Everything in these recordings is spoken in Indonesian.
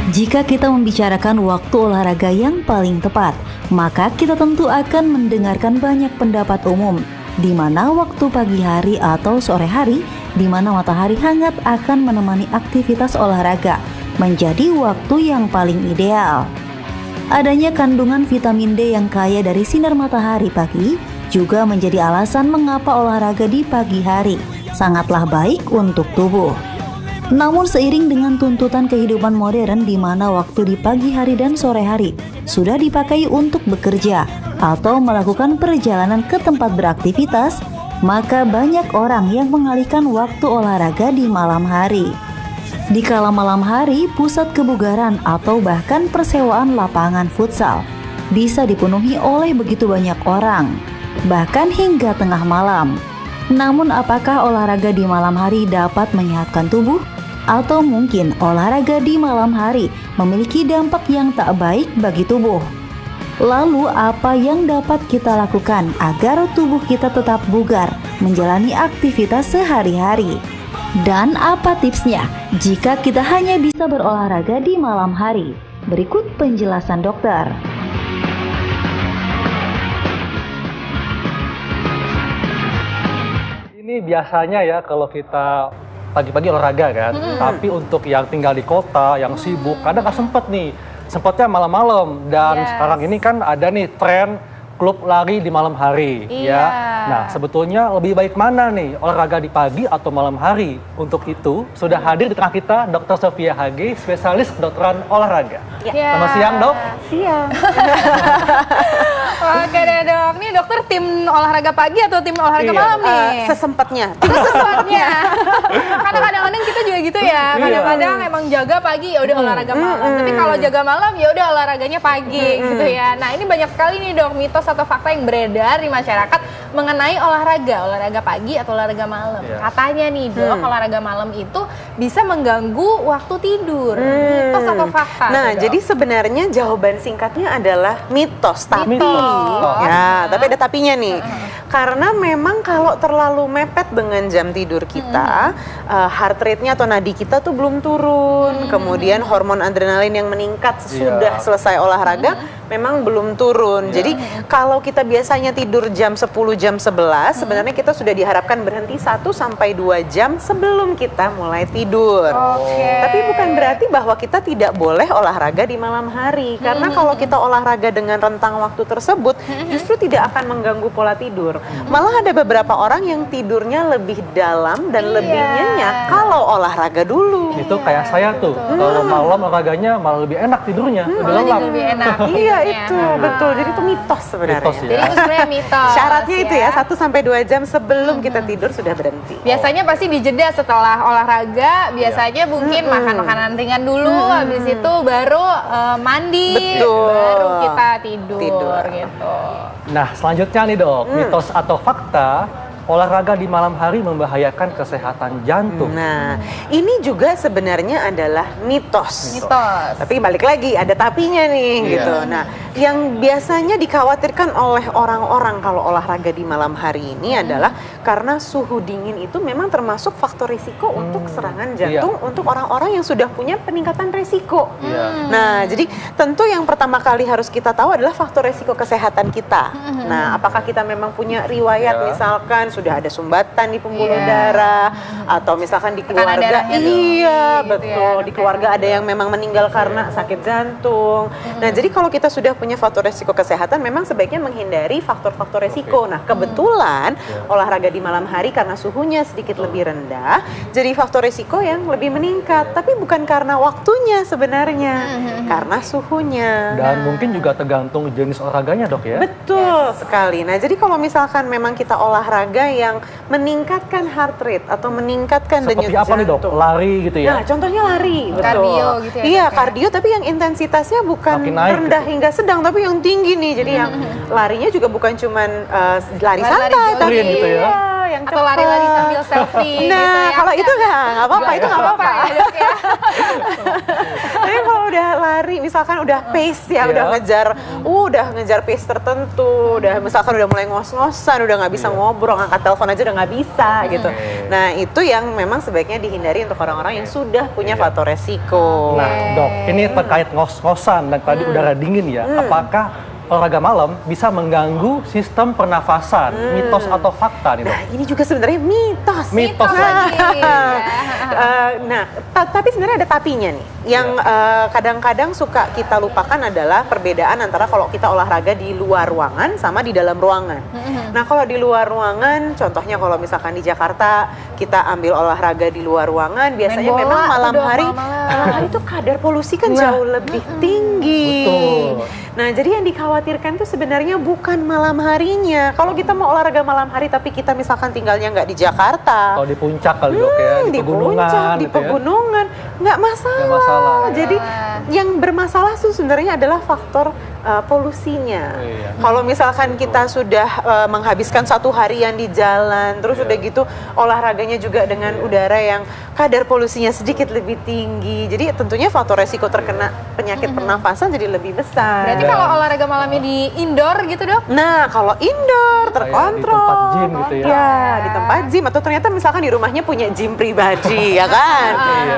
Jika kita membicarakan waktu olahraga yang paling tepat, maka kita tentu akan mendengarkan banyak pendapat umum, di mana waktu pagi hari atau sore hari, di mana matahari hangat akan menemani aktivitas olahraga, menjadi waktu yang paling ideal. Adanya kandungan vitamin D yang kaya dari sinar matahari pagi juga menjadi alasan mengapa olahraga di pagi hari sangatlah baik untuk tubuh. Namun seiring dengan tuntutan kehidupan modern di mana waktu di pagi hari dan sore hari sudah dipakai untuk bekerja atau melakukan perjalanan ke tempat beraktivitas, maka banyak orang yang mengalihkan waktu olahraga di malam hari. Di kala malam hari, pusat kebugaran atau bahkan persewaan lapangan futsal bisa dipenuhi oleh begitu banyak orang, bahkan hingga tengah malam. Namun apakah olahraga di malam hari dapat menyehatkan tubuh? Atau mungkin olahraga di malam hari memiliki dampak yang tak baik bagi tubuh? Lalu apa yang dapat kita lakukan agar tubuh kita tetap bugar menjalani aktivitas sehari-hari? Dan apa tipsnya jika kita hanya bisa berolahraga di malam hari? Berikut penjelasan dokter. Ini biasanya ya kalau kita pagi-pagi olahraga kan, tapi untuk yang tinggal di kota, yang sibuk, kadang nggak sempet nih, sempetnya malam-malam. Dan sekarang ini kan ada nih tren klub lari di malam hari, ya. Nah, sebetulnya lebih baik mana nih, olahraga di pagi atau malam hari? Untuk itu, sudah hadir di tengah kita Dr. Sofia Hage, spesialis kedokteran olahraga. Selamat siang, Dok. Siang. Oke deh, Dok. Nih dokter tim olahraga pagi atau tim olahraga malam nih? Sesempatnya. Sesempatnya. Karena kadang-kadang kita juga gitu ya. Kadang-kadang emang jaga pagi ya udah olahraga malam. Tapi kalau jaga malam ya udah olahraganya pagi gitu ya. Nah, ini banyak sekali nih, Dok, mitos atau fakta yang beredar di masyarakat mengenai olahraga pagi atau olahraga malam. Katanya nih, Dok, olahraga malam itu bisa mengganggu waktu tidur. Mitos atau fakta? Nah, jadi sebenarnya jawaban singkatnya adalah mitos, tapi tapi ada tapinya nih. Karena memang kalau terlalu mepet dengan jam tidur kita, heart rate-nya atau nadi kita tuh belum turun. Kemudian hormon adrenalin yang meningkat sesudah selesai olahraga memang belum turun. Jadi kalau kita biasanya tidur jam 10, jam 11, sebenarnya kita sudah diharapkan berhenti 1 sampai 2 jam sebelum kita mulai tidur. Tapi bukan berarti bahwa kita tidak boleh olahraga di malam hari. Karena kalau kita olahraga dengan rentang waktu tersebut, justru tidak akan mengganggu pola tidur. Malah ada beberapa orang yang tidurnya lebih dalam dan lebih nyenyak kalau olahraga dulu. Itu kayak saya tuh, kalau malam olahraganya malah lebih enak tidurnya, lebih lelap. Lebih enak. Iya itu, betul. Jadi itu mitos sebenarnya. Mitos, ya. Jadi itu sebenarnya mitos. Syaratnya itu ya, 1 sampai 2 jam sebelum kita tidur sudah berhenti. Biasanya pasti dijeda setelah olahraga, biasanya mungkin makan makanan ringan dulu, habis itu baru mandi, baru kita tidur gitu. Nah, selanjutnya nih, Dok, mitos atau fakta olahraga di malam hari membahayakan kesehatan jantung. Nah, ini juga sebenarnya adalah mitos. Tapi balik lagi, ada tapinya nih gitu. Nah, yang biasanya dikhawatirkan oleh orang-orang kalau olahraga di malam hari ini adalah karena suhu dingin itu memang termasuk faktor risiko untuk serangan jantung untuk orang-orang yang sudah punya peningkatan risiko. Nah, jadi tentu yang pertama kali harus kita tahu adalah faktor risiko kesehatan kita. Nah, apakah kita memang punya riwayat misalkan sudah ada sumbatan di pembuluh darah atau misalkan di keluarga betul di keluarga ada yang memang meninggal karena sakit jantung. Nah, jadi kalau kita sudah punya faktor risiko kesehatan memang sebaiknya menghindari faktor-faktor risiko. Nah, kebetulan olahraga di malam hari karena suhunya sedikit lebih rendah, jadi faktor risiko yang lebih meningkat, tapi bukan karena waktunya sebenarnya, karena suhunya. Dan mungkin juga tergantung jenis olahraganya, Dok, ya? Betul sekali. Nah, jadi kalau misalkan memang kita olahraga yang meningkatkan heart rate atau meningkatkan denyut jantung. Seperti apa nih, Dok? Lari gitu ya? Nah, contohnya lari, betul. Kardio gitu ya? Iya, kardio, tapi yang intensitasnya bukan rendah hingga sedang, tapi yang tinggi nih. Jadi yang larinya juga bukan cuman lari santai, tapi gitu ya? yang atau lari-lari sambil selfie nah, gitu ya. kalau itu nggak apa-apa, itu nggak apa-apa. ya, Dok, ya. Tapi kalau udah lari, misalkan udah pace ya, udah ngejar pace tertentu, udah misalkan udah mulai ngos-ngosan, udah nggak bisa ngobrol, ngangkat telepon aja udah nggak bisa gitu. Nah itu yang memang sebaiknya dihindari untuk orang-orang yang sudah punya faktor resiko. Nah dok, ini terkait ngos-ngosan dan tadi udara dingin ya, apakah olahraga malam bisa mengganggu sistem pernafasan, mitos atau fakta nih dok? Nah ini juga sebenarnya mitos. Mitos lagi. Tapi sebenarnya ada tapinya nih. Yang kadang-kadang suka kita lupakan adalah perbedaan antara kalau kita olahraga di luar ruangan sama di dalam ruangan. Nah kalau di luar ruangan, contohnya kalau misalkan di Jakarta kita ambil olahraga di luar ruangan, biasanya memang malam hari itu kadar polusi kan jauh lebih tinggi. Betul. Nah jadi yang dikhawatirkan itu sebenarnya bukan malam harinya. Kalau kita mau olahraga malam hari tapi kita misalkan tinggalnya nggak di Jakarta, Kalau di puncak kali dok ya, di pegunungan, puncak, di gitu ya. pegunungan, nggak masalah. Nggak masalah, ya. Jadi yang bermasalah itu sebenarnya adalah faktor polusinya. Kalau misalkan kita sudah menghabiskan satu harian di jalan, terus udah gitu olahraganya juga dengan udara yang kadar polusinya sedikit lebih tinggi, jadi tentunya faktor resiko terkena penyakit pernafasan jadi lebih besar. Berarti kalau olahraga malamnya di indoor gitu dok? Nah, kalau indoor terkontrol, di tempat gym gitu ya. Ya, di tempat gym atau ternyata misalkan di rumahnya punya gym pribadi, ya kan?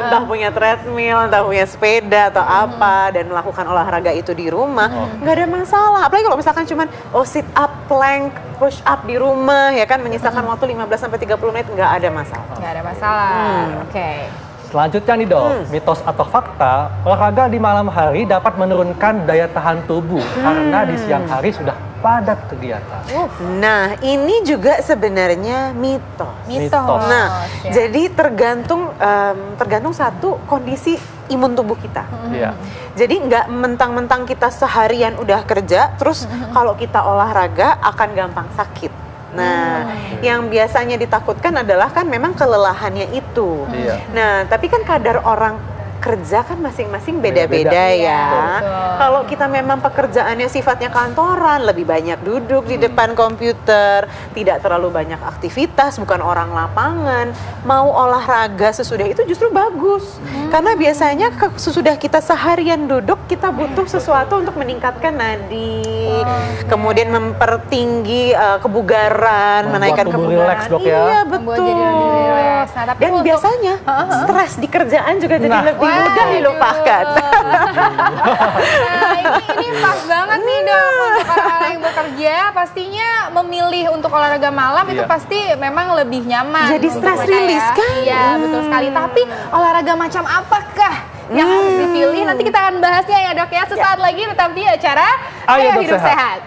Entah punya treadmill, entah punya sepeda atau apa, dan melakukan olahraga itu di rumah, nggak ada masalah. Apalagi kalau misalkan cuman sit up, plank, push up di rumah, ya kan, menyisakan waktu 15-30 menit, nggak ada masalah. Nggak ada masalah. Oke. Selanjutnya nih dok, mitos atau fakta, olahraga di malam hari dapat menurunkan daya tahan tubuh karena di siang hari sudah padat kegiatan. Nah, ini juga sebenarnya mitos. Mitos. Nah, jadi tergantung satu kondisi imun tubuh kita. Iya. Jadi nggak mentang-mentang kita seharian udah kerja, terus kalau kita olahraga akan gampang sakit. Nah, yang biasanya ditakutkan adalah kan memang kelelahannya itu. Iya. Nah, tapi kan kadar orang kerja kan masing-masing beda-beda Beda-beda. ya. Betul. Kalau kita memang pekerjaannya sifatnya kantoran, lebih banyak duduk di depan komputer, tidak terlalu banyak aktivitas, bukan orang lapangan, mau olahraga sesudah itu justru bagus. Karena biasanya sesudah kita seharian duduk, kita butuh sesuatu untuk meningkatkan nadi, kemudian mempertinggi kebugaran, Membuat menaikkan tubuh kebugaran. rileks, Dok, ya. Iya, Membuat betul. jadi lebih rileks. Nah, tapi Dan untuk- biasanya stres di kerjaan juga jadi Nah. lebih mudah dilupakan. Nah, ini pas banget nih dok untuk orang-orang yang bekerja pastinya memilih untuk olahraga malam itu Iya. pasti memang lebih nyaman. Jadi untuk stress mereka ya. release kan? Iya betul sekali. Tapi olahraga macam apakah yang harus dipilih? Nanti kita akan bahasnya ya dok ya. Sesaat lagi tetap di acara Ayo, Dok, Hidup Sehat. Sehat.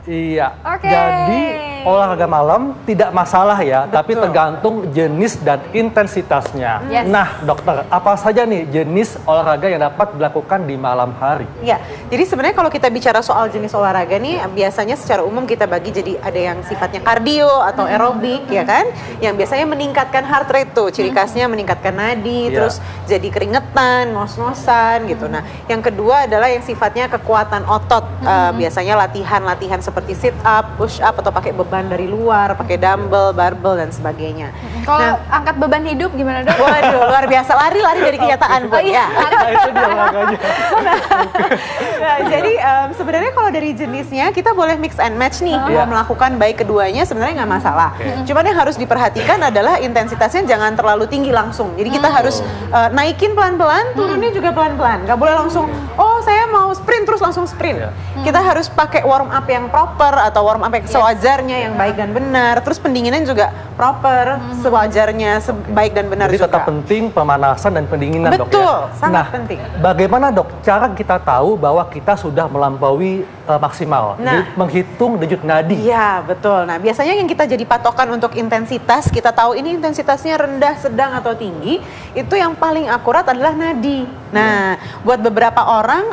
Iya. Oke. Jadi olahraga malam tidak masalah ya, tapi tergantung jenis dan intensitasnya. Yes. Nah, dokter, apa saja nih jenis olahraga yang dapat dilakukan di malam hari? Ya, jadi sebenarnya kalau kita bicara soal jenis olahraga nih, biasanya secara umum kita bagi jadi ada yang sifatnya kardio atau aerobik, ya kan? Yang biasanya meningkatkan heart rate tuh, ciri khasnya meningkatkan nadi, Iya. terus jadi keringetan, ngos-ngosan gitu. Nah, yang kedua adalah yang sifatnya kekuatan otot, biasanya latihan-latihan seperti sit up, push up, atau pakai beban dari luar, pakai dumbbell, barbell dan sebagainya. Kalau angkat beban hidup gimana dok? Waduh, luar biasa, lari-lari dari kenyataan, Bu. Ya. Nah, itu dia olahraganya. Nah, jadi sebenarnya kalau dari jenisnya kita boleh mix and match nih, Iya. mau melakukan baik keduanya sebenarnya nggak masalah. Cuman yang harus diperhatikan adalah intensitasnya jangan terlalu tinggi langsung. Jadi kita harus naikin pelan-pelan, turunnya juga pelan-pelan. Nggak boleh langsung, oh saya mau sprint terus langsung sprint. Iya. Kita harus pakai warm up yang proper atau warm up yang sewajarnya, yang baik dan benar. Terus pendinginan juga proper, sewajarnya, baik dan benar Jadi juga. tetap penting pemanasan dan pendinginan, dok ya. Betul, sangat Nah, penting. bagaimana dok cara kita tahu bahwa kita sudah melampaui maksimal? Nah. Jadi, menghitung denyut nadi. Iya, betul. Nah, biasanya yang kita jadi patokan untuk intensitas, kita tahu ini intensitasnya rendah, sedang, atau tinggi, itu yang paling akurat adalah nadi. Nah, buat beberapa orang,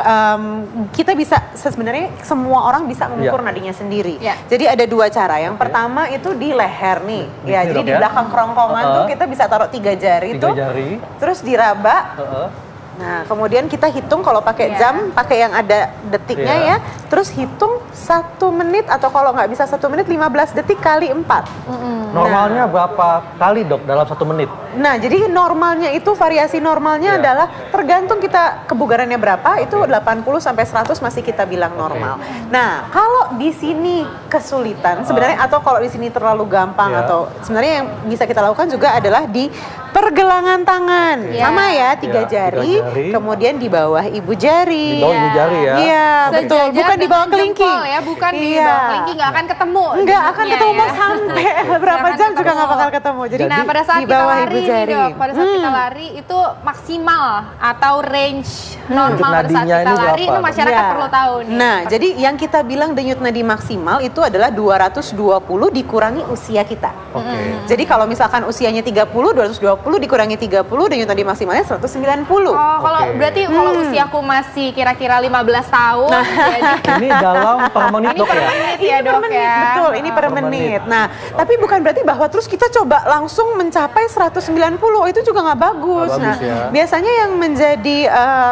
kita bisa, sebenarnya semua orang bisa mengukur nadinya sendiri. Iya. Jadi ada dua cara. Yang pertama itu di leher nih. Ya, Ini, jadi Dok, di ya. belakang kerongkongan tuh kita bisa taruh 3 jari 3 tuh. jari. Terus diraba, Heeh. Nah, kemudian kita hitung kalau pakai jam, pakai yang ada detiknya ya. Terus hitung 1 menit atau kalau nggak bisa 1 menit 15 detik kali 4. Normalnya berapa kali dok dalam 1 menit? Nah, jadi normalnya itu variasi normalnya adalah tergantung kita kebugarannya berapa, itu 80 sampai 100 masih kita bilang normal. Nah, kalau di sini kesulitan sebenarnya atau kalau di sini terlalu gampang atau sebenarnya yang bisa kita lakukan juga adalah di pergelangan tangan. Sama ya, 3 jari, kemudian di bawah ibu jari. Di bawah ibu jari ya? Iya, betul. Bukan di bawah kelingking. Ya, bukan di bawah kelingking, nggak akan ketemu. Nggak akan ketemu mau sampai berapa jam juga nggak bakal ketemu. Jadi nah, pada saat di kita bawah lari ibu jari. nih dok, pada saat kita lari itu maksimal atau range normal pada saat kita lari itu masyarakat perlu tahu nih. Nah, jadi yang kita bilang denyut nadi maksimal itu adalah 220 dikurangi usia kita. Jadi kalau misalkan usianya 30, 220 dikurangi 30, denyut nadi maksimalnya 190. Oh, kalau berarti kalau usiaku masih kira-kira 15 tahun, jadi ini dalam per menit dok ya? ya dok ya. Betul, ini per menit. Nah, tapi bukan berarti bahwa terus kita coba langsung mencapai 190, itu juga nggak bagus. Nah, biasanya yang menjadi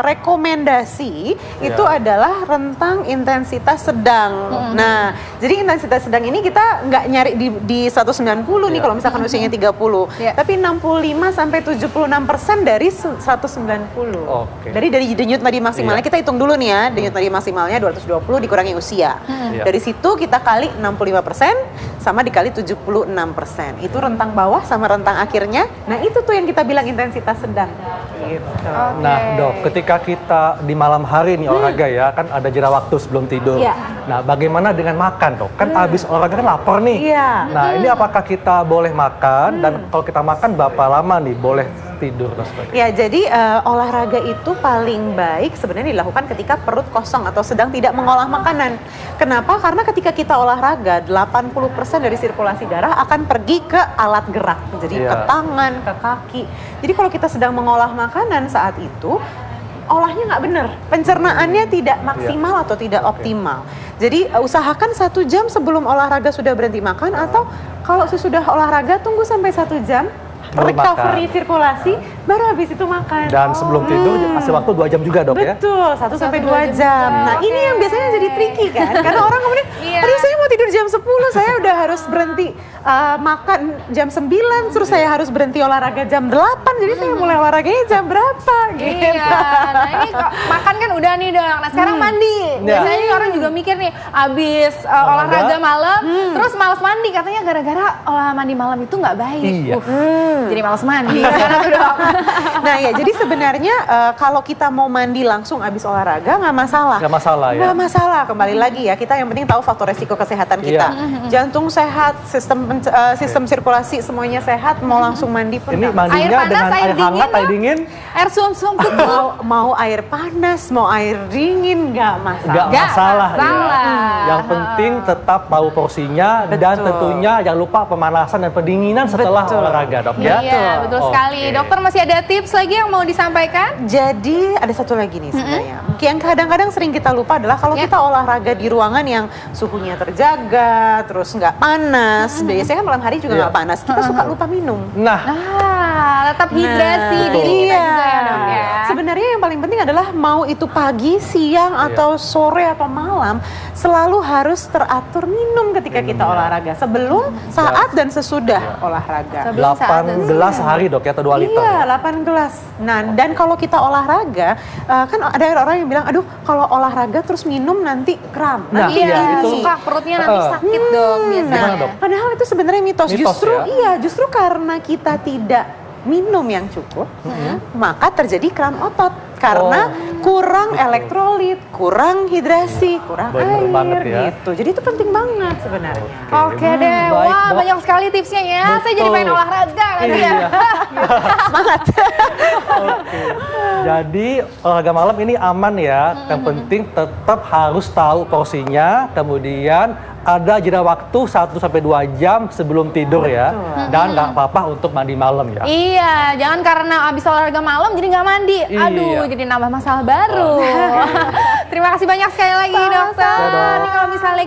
rekomendasi itu adalah rentang intensitas sedang. Nah, jadi intensitas sedang ini kita nggak nyari di 190 nih kalau misalkan usianya 30, tapi 65 sampai 76% dari 190. Dari denyut nadi maksimalnya kita hitung dulu nih ya, denyut nadi maksimalnya 220 dikurangi usia. Dari situ kita kali 65% sama dikali 76%. Itu rentang bawah sama rentang akhirnya. Nah, itu tuh yang kita bilang intensitas sedang. Gitu. Nah, dok, ketika kita di malam hari nih olahraga ya, kan ada jeda waktu sebelum tidur. Nah, bagaimana dengan makan, dok? Kan abis olahraga kan lapar nih. Nah, ini apakah kita boleh makan dan kalau kita makan berapa lama nih boleh tidur dan sebagainya? Ya, jadi olahraga itu paling baik sebenarnya dilakukan ketika perut kosong atau sedang tidak mengolah makanan. Kenapa? Karena ketika kita olahraga, 80% dari sirkulasi darah akan pergi ke alat gerak. Jadi ke tangan, ke kaki. Jadi kalau kita sedang mengolah makanan saat itu, olahnya nggak benar. Pencernaannya tidak maksimal atau tidak optimal. Jadi usahakan 1 jam sebelum olahraga sudah berhenti makan, atau kalau sesudah olahraga tunggu sampai 1 jam recovery sirkulasi, baru habis itu makan. Dan sebelum tidur kasih waktu 2 jam juga dok ya? Betul, 1 sampai 2 jam. Nah, ini yang biasanya jadi tricky kan, karena orang kemudian, aduh saya mau tidur jam 10, saya udah harus berhenti makan jam 9, terus saya harus berhenti olahraga jam 8, jadi saya mulai olahraganya jam berapa gitu. Nah ini makan kan udah nih dok, nah sekarang mandi. Biasanya orang juga mikir nih, abis olahraga malam, terus malas mandi, katanya gara-gara mandi malam itu nggak baik. Jadi malas mandi. Nah ya, jadi sebenarnya kalau kita mau mandi langsung abis olahraga nggak masalah. Nggak masalah ya? Nggak masalah, kembali lagi ya, kita yang penting tahu faktor resiko kesehatan kita. Jantung sehat, sistem sirkulasi semuanya sehat, mau langsung mandi pun. Ini mandinya air panas, dengan air hangat, air dingin? Air sum-sum mau air panas, mau air dingin, nggak masalah. Nggak masalah. Ya. Yang penting tetap tahu porsinya dan tentunya jangan lupa pemanasan dan pendinginan setelah olahraga dok ya? Iya, betul sekali. Dokter masih ada tips lagi yang mau disampaikan? Jadi ada satu lagi nih sebenarnya. Yang kadang-kadang sering kita lupa adalah kalau kita olahraga di ruangan yang suhunya terjaga, terus nggak panas. Biasanya kan malam hari juga nggak panas. Kita suka lupa minum. Tetap hidrasi diri kita juga ya dok ya. Sebenarnya yang paling penting adalah mau itu pagi, siang, atau sore atau malam, selalu harus teratur minum ketika kita olahraga. Sebelum, saat, dan sesudah olahraga. 8 gelas sehari dok ya, atau 2 liter? Iya, 8 gelas. Nah, dan kalau kita olahraga, kan ada orang yang bilang, aduh kalau olahraga terus minum nanti kram. Itu suka perutnya nanti sakit dok biasanya. Padahal itu sebenarnya mitos. Justru karena kita tidak minum yang cukup, maka terjadi kram otot. Karena kurang elektrolit, kurang hidrasi, kurang air gitu. Jadi itu penting banget sebenarnya. Oke deh, wah banyak sekali tipsnya ya. Saya jadi pengen olahraga nanti ya. Semangat. Jadi olahraga malam ini aman ya. Yang penting tetap harus tahu porsinya, kemudian ada jeda waktu 1-2 jam sebelum tidur ya. Dan nggak apa-apa untuk mandi malam ya. Iya, jangan karena abis olahraga malam jadi nggak mandi. Aduh, jadi nambah masalah baru. Terima kasih banyak sekali lagi dokter. Ini kalau misalnya